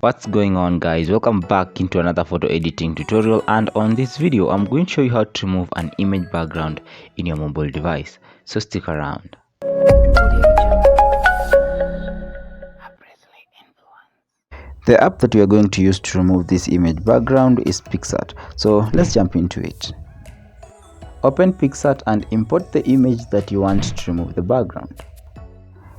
What's going on, guys? Welcome back into another photo editing tutorial, and on this video I'm going to show you how to remove an image background in your mobile device, so stick around. The app that we are going to use to remove this image background is PicsArt, so let's jump into it. Open PicsArt and import the image that you want to remove the background.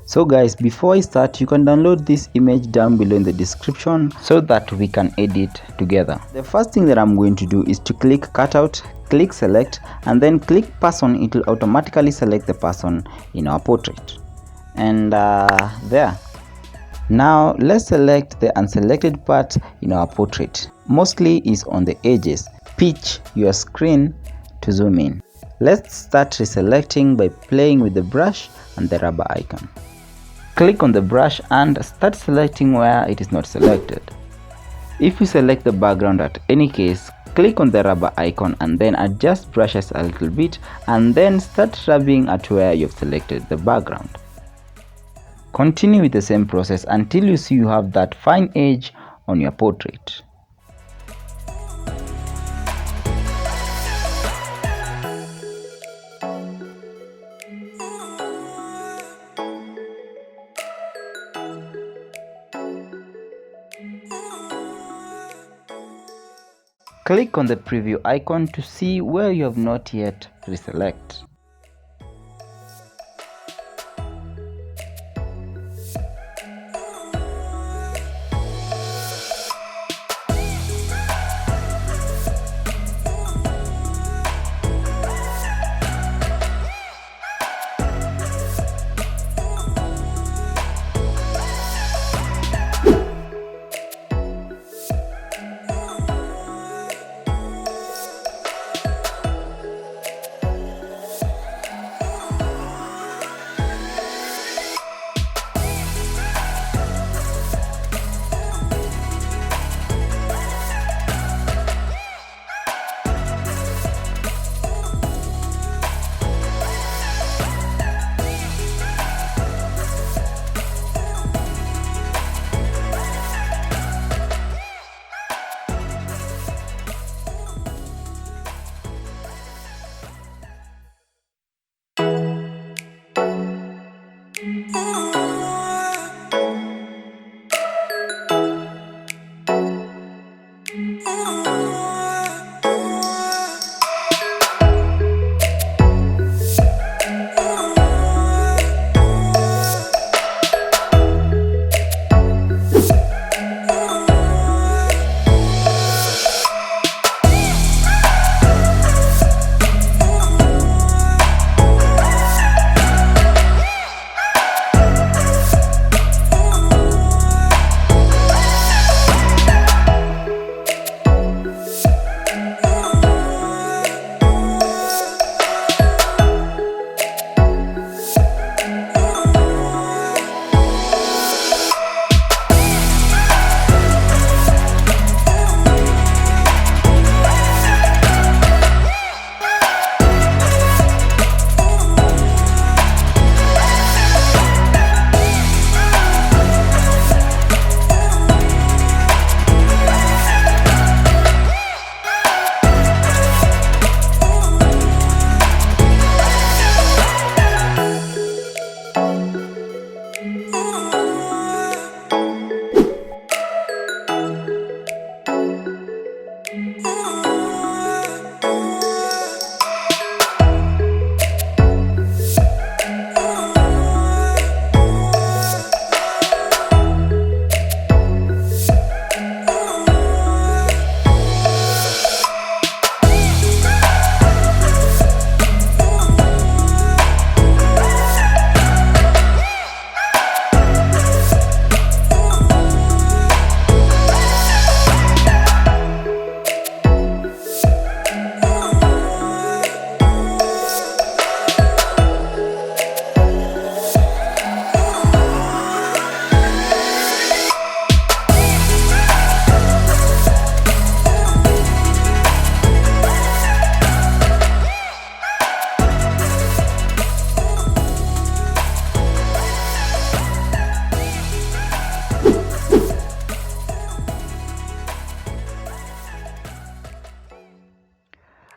So guys, before I start, you can download this image down below in the description so that we can edit together. The first thing that I'm going to do is to click cutout, click select, and then click person. It will automatically select the person in our portrait. And there. Now let's select the unselected part in our portrait. Mostly is on the edges. Pitch your screen to zoom in. Let's start reselecting by playing with the brush and the rubber icon. Click on the brush and start selecting where it is not selected. If you select the background at any case, click on the rubber icon and then adjust brushes a little bit and then start rubbing at where you've selected the background. Continue with the same process until you see you have that fine edge on your portrait. Click on the preview icon to see where you have not yet reselect.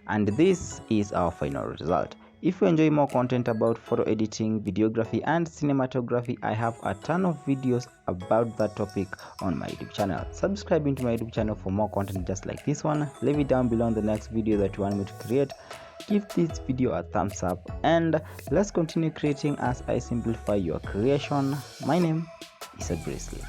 And this is our final result. If you enjoy more content about photo editing, videography and cinematography, I have a ton of videos about that topic on my YouTube channel. Subscribe into my YouTube channel for more content just like this one. Leave it down below on the next video that you want me to create. Give this video a thumbs up and let's continue creating as I simplify your creation. My name is Brisley.